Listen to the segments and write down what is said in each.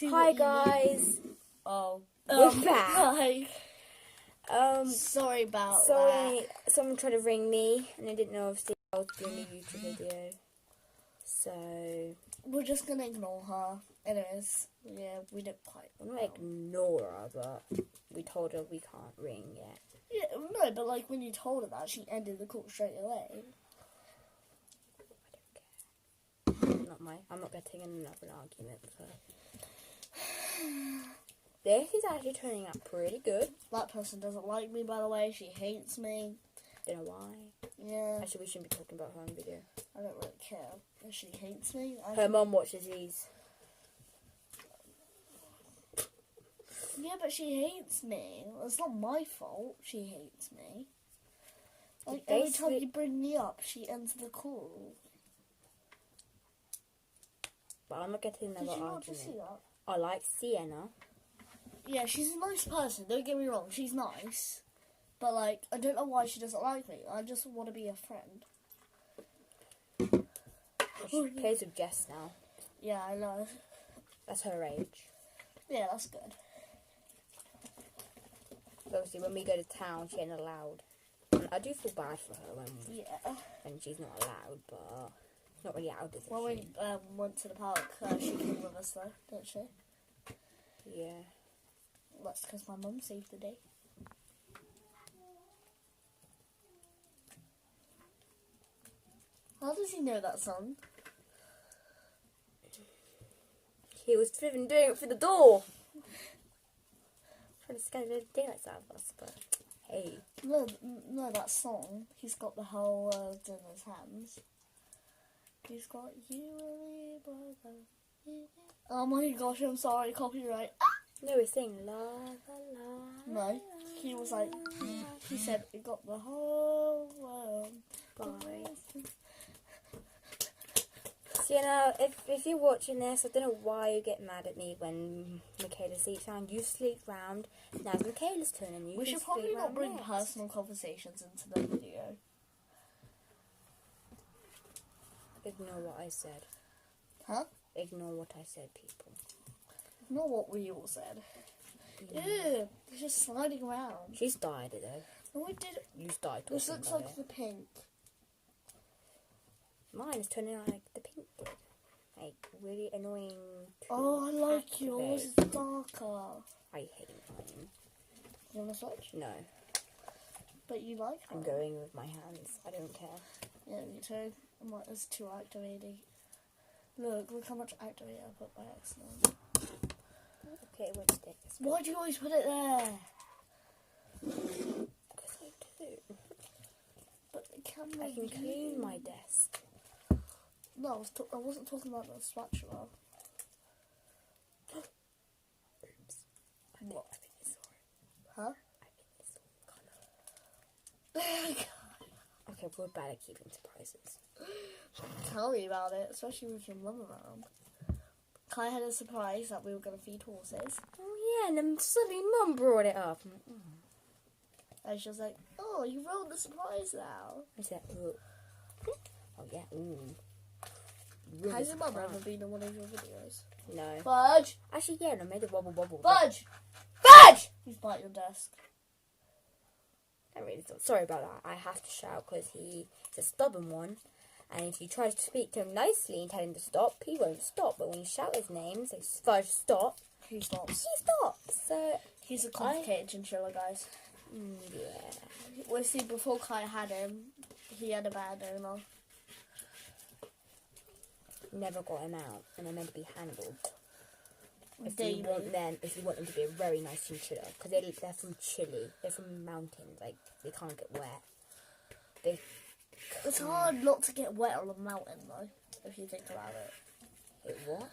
Hi guys. Oh, We're back. Hi. Sorry about that. Someone tried to ring me and I didn't know if I was doing a YouTube video. So We're just gonna ignore her. Anyways, yeah, we didn't quite. I'm not ignore her, but we told her we can't ring yet. Yeah, no, but like when you told her that, she ended the call straight away. I don't care. I'm not getting in another argument with her. This is actually turning out pretty good. That person doesn't like me, by the way. She hates me. Don't know why. Yeah. Actually, we shouldn't be talking about her on video. I don't really care if she hates me. Her mum watches these. Yeah, but she hates me. It's not my fault. She hates me. Like every time you bring me up, she ends the call. But I'm not getting another argument. Did you not just see that? I like Sienna. Yeah, she's a nice person, don't get me wrong, she's nice. But, like, I don't know why she doesn't like me. I just want to be a friend. She plays with Jess now. Yeah, I know. That's her age. Yeah, that's good. Obviously, when we go to town, she ain't allowed. And I do feel bad for her when she's not allowed, but it's not really out, is it? When we went to the park, she came with us, though, didn't she? Yeah. That's because my mum saved the day. How does he know that song? He was doing it through the door. Trying to scare the daylights out of us, but hey. No, that song. He's got the whole world in his hands. He's got you and me, brother. Oh my gosh, I'm sorry, copyright. No, we're saying la la la. No, he was like, he said it got the whole world. Bye. Sienna, if you're watching this, I don't know why you get mad at me when Michaela sleeps round. You sleep round. Now it's Michaela's turn and you We should probably not bring next. personal conversations into the video. Ignore what I said. Huh? Ignore what I said, people. Not what we all said. Ew, it's just sliding around. She started it though. No, we did. You started talking This looks about like it. the pink. Mine is turning out like the pink did. Like, really annoying. Oh, I like yours. It's darker. I hate mine. You want to switch? No. But you like I'm mine. going with my hands. I don't care. Yeah, me too. It's too activating. Look how much activate I put by accident. Okay, won't stick this way. Why do you always put it there? Because I do. But the camera. I can clean my desk. No, I wasn't talking about the spatula. Oops. I think it's all. Huh? I think it's all colour. Okay, we're bad at keeping surprises. Tell me about it, especially with your mum around. Kai had a surprise that we were going to feed horses. Oh yeah, and then suddenly Mum brought it up. And she was like, oh, you ruined the surprise now. I said, oh yeah, ooh. Has your mum ever been in one of your videos? No. Fudge! Actually, yeah, and I made a wobble wobble. Fudge! Fudge! He's biting your desk. I really thought. Sorry about that. I have to shout because he's a stubborn one. And if you try to speak to him nicely and tell him to stop, he won't stop. But when you shout his name, say, Fudge, stop, He stops. he stops. So, He's a complicated chinchilla, guys. yeah. Well, see, before Kai had him, he had a bad owner. Never got him out. And they're meant to be handled. If Daily. you want them to be a very nice chinchilla. Because they're from Chile. They're from mountains. Like, they can't get wet. It's hard not to get wet on a mountain, though, if you think about it. Wait, what?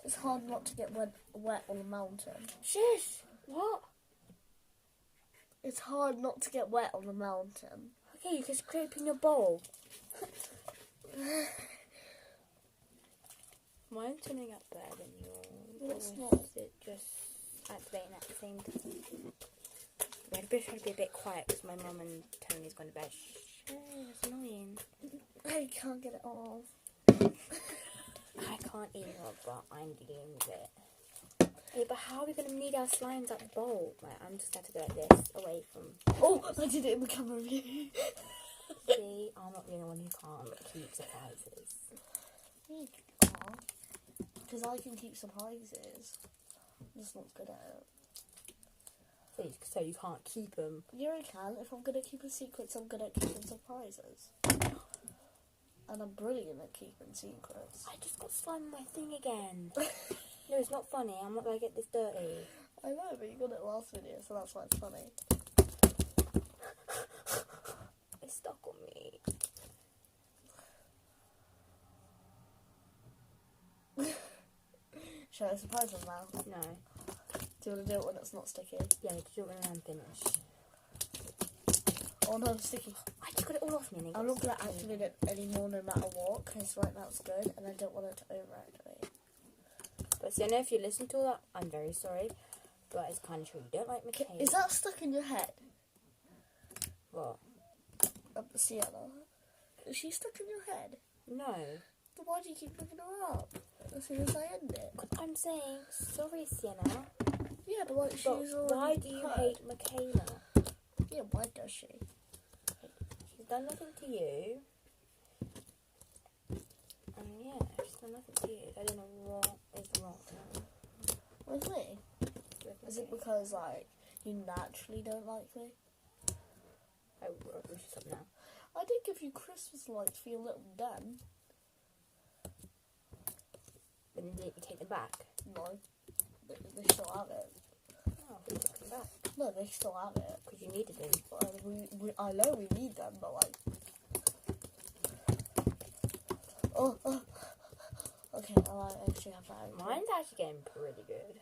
It's hard not to get wet on a mountain. Shush! What? It's hard not to get wet on a mountain. Okay, you can scrape in your bowl. Mine's turning out better than yours. No, it's Or not. is it just activating at the same time? We had to try to be a bit quiet because my mum and Tony's gone to bed. Shh, that's annoying. I can't get it off. I can't either, but I'm dealing with it. Yeah, but how are we going to need our slimes at the bowl? Right, I'm just going to go like this, away from... Oh, I did it in the camera view. See, I'm not the only one who can't keep surprises. You can't. Because I can keep surprises. I'm just not good at it. So you can't keep them. Yeah, I can. If I'm good at keeping secrets, I'm good at keeping surprises. And I'm brilliant at keeping secrets. I just got slime in my thing again. No, it's not funny. I'm not going to get this dirty. I know, but you got it last video, so that's why it's funny. It's stuck on me. Shall I surprise them now? No. Do you want to do it when it's not sticky? Yeah, do it when I'm finished. Oh no, it's sticky. I just got it all off me. And I'm not going to activate it anymore no matter what, because right now it's good, and I don't want it to overactivate. But Sienna, if you listen to all that, I'm very sorry. But it's kind of true. You don't like Michaela. Is that stuck in your head? What? Sienna? Is she stuck in your head? No. Then why do you keep picking her up as soon as I end it? I'm saying, sorry, Sienna. Yeah, but like she's But already why do you hurt. hate Michaela? Yeah, why does she? She's done nothing to you. And yeah, she's done nothing to you. I don't know what is wrong. With me? Is it because, like, you naturally don't like me? Oh, we should stop now. I did give you Christmas lights for your little den. But then didn't you take them back? No. They still have it. Oh, we took them back. No, they still have it. Because you needed them. I know we need them, but like... Oh. Okay, I might actually have that. Mine's actually getting pretty good.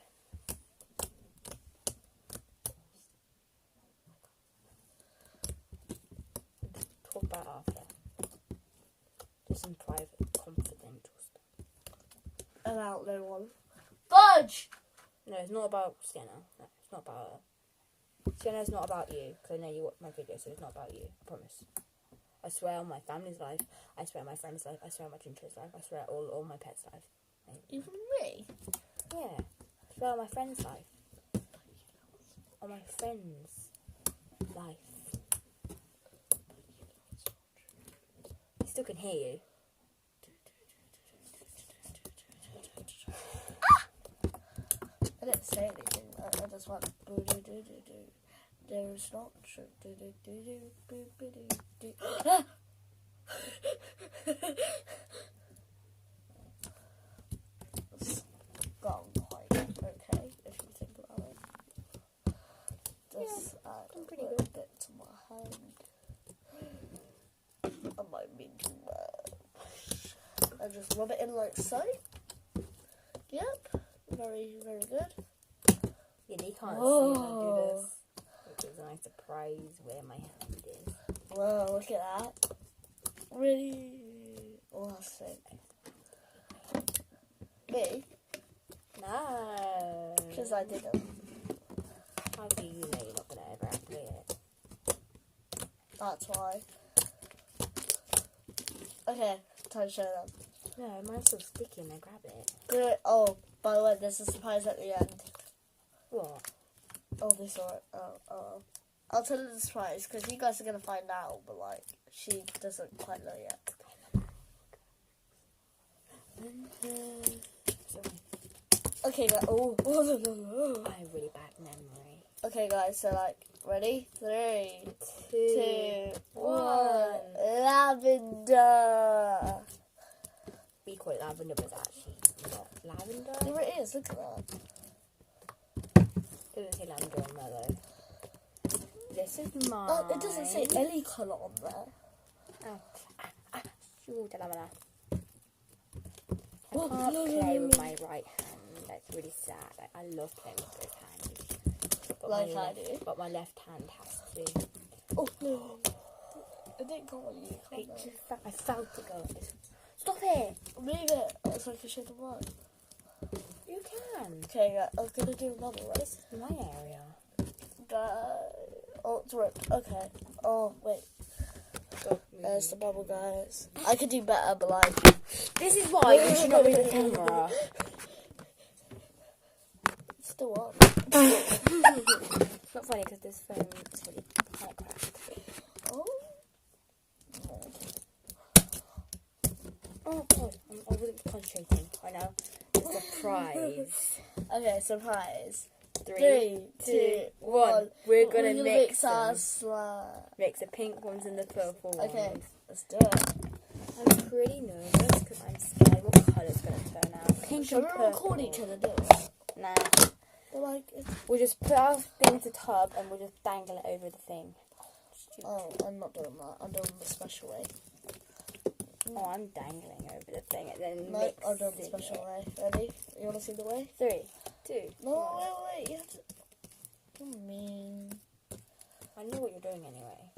Talk about it after. Just some private, confidential stuff. About no one. Fudge! No, it's not about Sienna. No, it's not about her. Sienna's not about you. Because I know you watch my video, so it's not about you. I promise. I swear on my family's life. I swear on my friend's life. I swear on my Chinchill's life. I swear all my pets' life. Even me? Yeah. I swear on my friend's life. On my friend's life. He still can hear you. I didn't say anything. I just went boo doo doo doo doo. There's not true doo doo doo doo boo boo doo doo. Ah! It's gone quite okay if you think about it. Just add a pretty little good. bit to my hand. I might be too much. I just rub it in like so. Yep. Very, very good. Yeah, they can't Whoa. see when I do this. Which is a nice surprise where my hand is. Whoa, look at that. Really? Oh, that's sick. Me? No. Because I didn't. How do you know you're not going to ever activate it? That's why. Okay, time to show them. No, mine's still sticky and I grab it. Good. Oh, by the way, there's a surprise at the end. What? Oh, they saw it. Oh. I'll tell you the surprise, because you guys are going to find out, but, like, she doesn't quite know yet. Sorry. Okay, guys. Oh, no. I have really bad memory. Okay, guys, so, like, ready? 3, 2, 1. Lavender. We call it lavender, but it's actually not lavender. There it is, look at that. It doesn't say lavender on there though. This is mine. Oh, it doesn't say any colour on there. Oh. Shoot, lavender. I can't play with my right hand. That's really sad. I love playing with both hands. But Like my I do. But my left hand has to. Oh, no. It didn't go on you. I felt it go. Stop it! Move it. So I can show the one. You can. Okay, I'm going to do another one. This is my area. Oh, it's ripped. Okay. Oh, wait. There's the bubble, guys. I could do better, but like... This is why you should not be the camera. Still on. It's not funny because this phone is really quite cracked. Oh. Oh god, I wasn't concentrating. I know. Surprise. Okay, surprise. 3, 2, 1. We're gonna mix our them. slime. Mix the pink ones and the purple ones. Okay, let's do it. I'm pretty nervous because I'm scared what colour's gonna turn out. Pink Shall and we purple. record each other do it? Nah. But like, We'll just put our thing into the tub and we'll just dangle it over the thing. oh, I'm not doing that. I'm doing the special way. Oh, I'm dangling over the thing and then No, mixing I'm doing the special way. Ready? You want to see the way? 3, 2, No, 1. wait. You have to. You're mean. I know what you're doing anyway.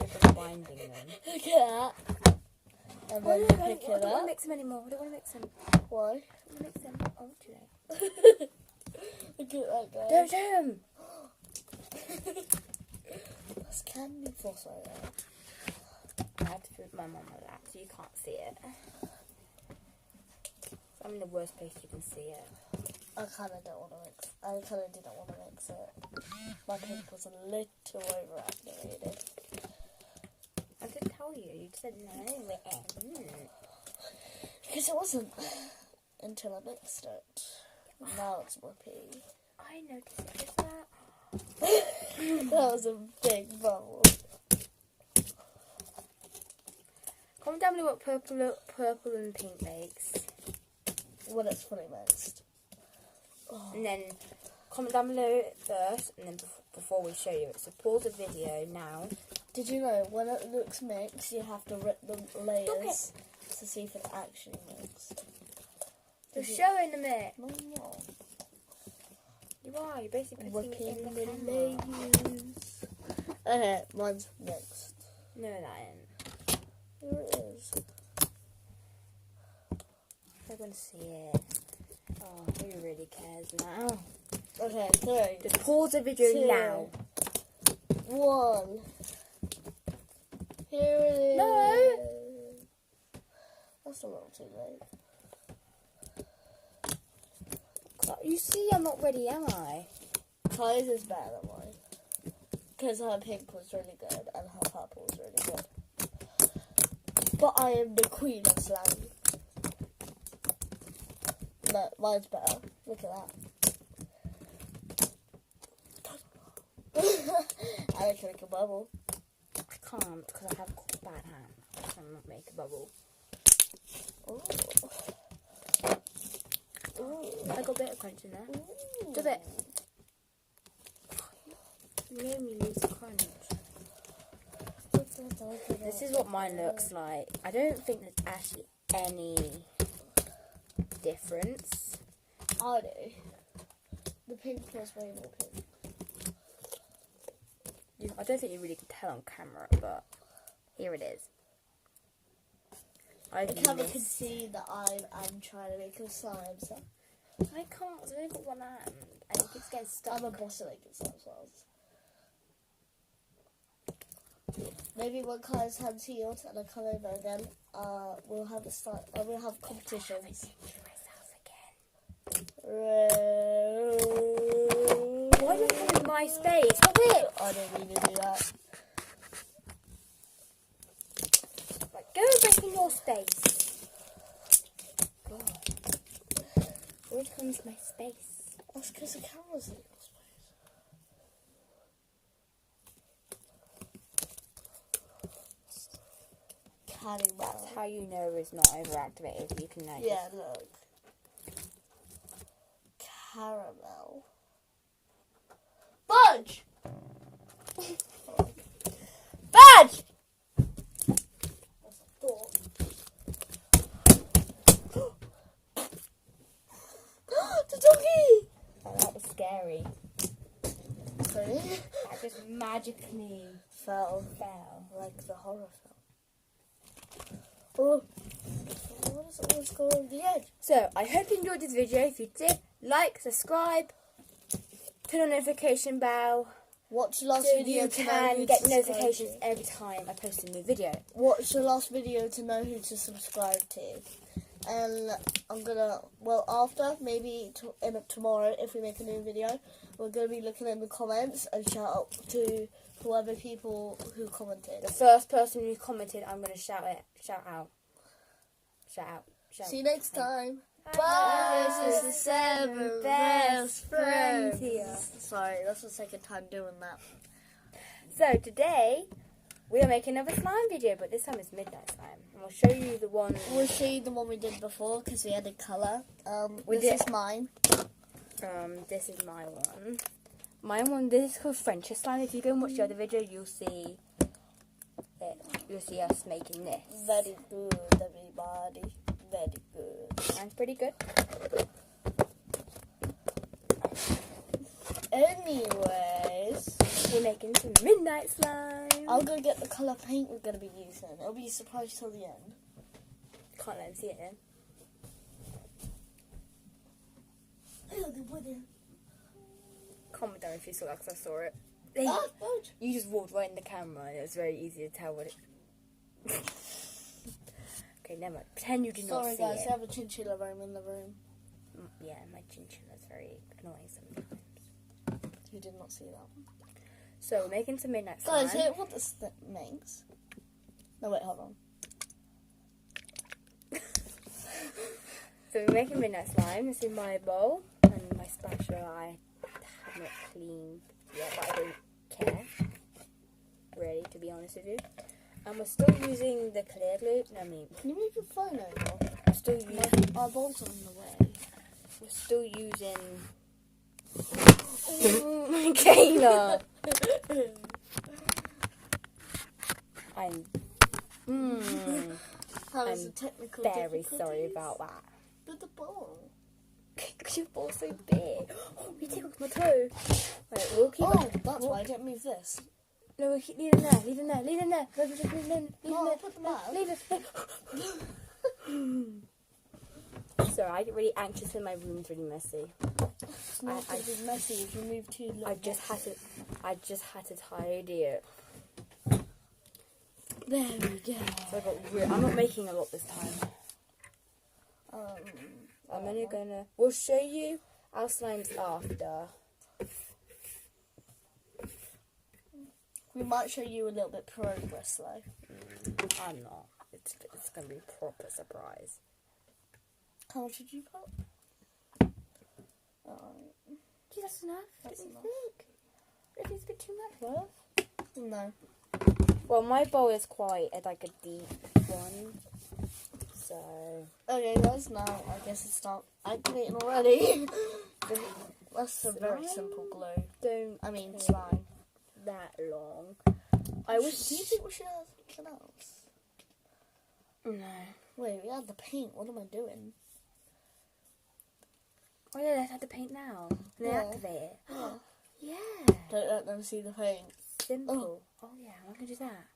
You're just binding them. Look at that. And then you pick I it don't want to up. mix them anymore. I don't want to mix them. Why? I want to mix them. Oh, too late. Look at that guy. Don't do them! That's candy floss right there. I have to put my mum on that so you can't see it. So I'm in the worst place you can see it. I kind of don't want to mix. I kind of didn't want to mix it. My pink was a little overactivated. I did tell you. You said no. Because it wasn't until I mixed it. Now it's whippy. I noticed it just that. That was a big bubble. Comment down below what purple and pink makes. When it's fully mixed. Oh. And then comment down below first, and then before we show you it. So pause the video now. Did you know when it looks mixed, you have to rip the layers to see if it's actually mixed? You're showing the mix. No, I'm not. You are. You're basically putting it in the camera. layers. Okay, mine's mixed. No, that ain't. Here it is. I want to see it. Oh, who really cares now? Okay, 3, Just pause the video 2, now. 1. Here it is. No. That's a little too late. You see, I'm not ready, am I? Kai's is better than mine. Because her pink was really good and her purple was really good. But I am the queen of slime. No, mine's better. Look at that. I can make a bubble. I can't because I have a bad hand. I cannot make a bubble. Ooh. I got a bit of crunch in there. Ooh. Do a bit. You made me lose the crunch. This is what mine looks like. I don't think there's actually any difference. I do. The pink was way more pink. I don't think you really can tell on camera, but here it is. The camera can see that I'm trying to make a slime, so I can't, I've only got one hand, and it keeps getting stuck. I'm a boss at making slime slides. Maybe when Kai's hands healed and I come over again, we'll have a start. We'll have competitions. Why do you come in my space? Stop it! I don't mean to do that. Right, go back in your space. God. Where comes my space? That's because the camera's in your space. That's how you know it's not overactivated. You can notice. Yeah, look. Caramel. Budge! Budge! That's a thought. The doggy! Oh, that was scary. Sorry? That just magically Fell like the horror film. Oh, what is always going on the edge? So, I hope you enjoyed this video. If you did, like, subscribe, turn on notification bell, Watch the last so video you to know can who get to subscribe notifications to. every time I post a new video. Watch the last video to know who to subscribe to. And I'm gonna, well, after, maybe tomorrow, if we make a new video, we're gonna be looking in the comments and shout out to whoever people who commented. The first person who commented, I'm gonna shout out. See you next time. Bye. This is the 7 best friends here. Sorry, that's the second time doing that. So today we are making another slime video, but this time it's midnight slime, and we'll show you the one. We'll show you the one we did before because we added colour. This is mine. This is my one. My one. This is called French slime. If you go and watch the other video, you'll see it. You'll see us making this. Very good, everybody. Very good. Sounds pretty good. Anyways, we're making some midnight slime. I'll go get the colour paint we're going to be using. It'll be a surprise till the end. Can't let him see it then. Comment down if you saw that, because I saw it. You just walked right in the camera and it was very easy to tell what it... Okay, never mind. Pretend you did not see it. Sorry guys, I have a chinchilla roam in the room. Yeah, my chinchilla's very annoying sometimes. You did not see that. So, we're making some midnight slime. Guys, hear what this makes. No, wait, hold on. So, we're making midnight slime. This is my bowl and my spatula. I have not cleaned yet, but I don't care. Really, to be honest with you. And we're still using the clear glue. No, I mean... Can you move your phone over? I'm still using... Our bowl's on the way. We're still using... Kayla! I'm very sorry about that. With the ball. Because your ball's so big. Oh, you take off my toe. Right, we'll keep that's why I didn't move this. No, we'll keep leave it there. Leave it there. Leave it there. Leave it there. Put them out. Leave it. Sorry, I get really anxious when my room's really messy. It's not going to be messy if you move too low. I just had to tidy it. There we go. So I'm not making a lot this time. I'm only gonna... We'll show you our slimes after. We might show you a little bit progress though. I'm not. It's gonna be a proper surprise. How much did you put? Gee, that's enough. That's enough. It is a bit too much, love. No. Well, my bowl is quite like a deep one, so... Okay, guys, now I guess it's not activating already. That's a very simple glue. Slime. That long. Do you think we should have something else? No. Wait, we had the paint. What am I doing? Oh yeah, let's add the paint now. And then activate it. Yeah. Yeah. Don't let them see the paint. Simple. Oh yeah, I'm gonna do that.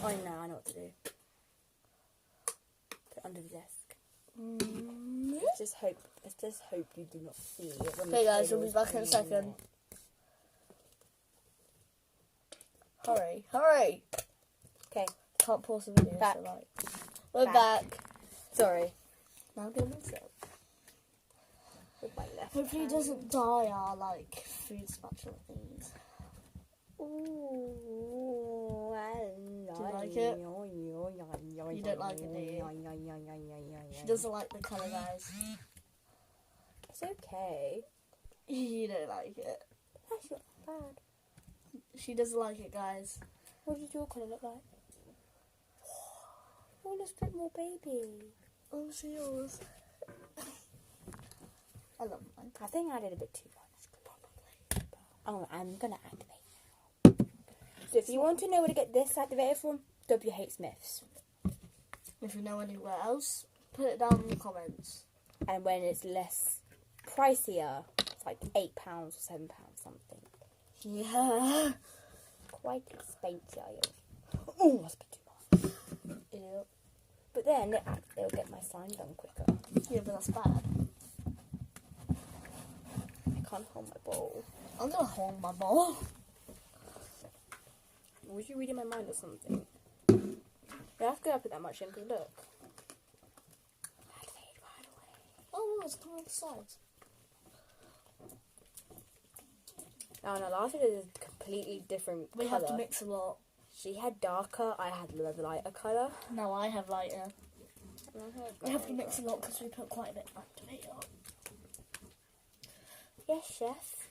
Oh no, I know what to do. Put it under the desk. Let's just hope you do not see it. Okay guys, we'll be back in a second. Hurry, hurry! Okay. Can't pause the video, Back. so like... We're back. Sorry. Now I'm gonna mix it. With my left Hopefully it doesn't dye our, like, food spatula things. Ooh, Do you like it? You don't like it, do you? She doesn't like the colour, guys. It's okay. You don't like it. That's not bad. She doesn't like it, guys. What does your colour look like? Oh, let's put more baby. Oh, see yours. I love mine. I think I did a bit too much, probably. Oh, I'm going to activate now. So if you want to know where to get this activated from, WH Smiths. If you know anywhere else, put it down in the comments. And when it's less pricier, it's like £8 or £7 something. Yeah. Quite expensive. Oh, that's a bit too much. Ew. But then it'll get my slime done quicker. Yeah, but that's bad. I can't hold my bowl. I'm gonna hold my ball. Was you reading my mind or something? Yeah, that's good I put that much in, because look. Activated sides, come on the sides. Oh no, lavender is a completely different We colour. have to mix a lot. She had darker, I had the lighter colour. No, I have lighter. We have to mix a lot because we put quite a bit of activator on. Yes, chef.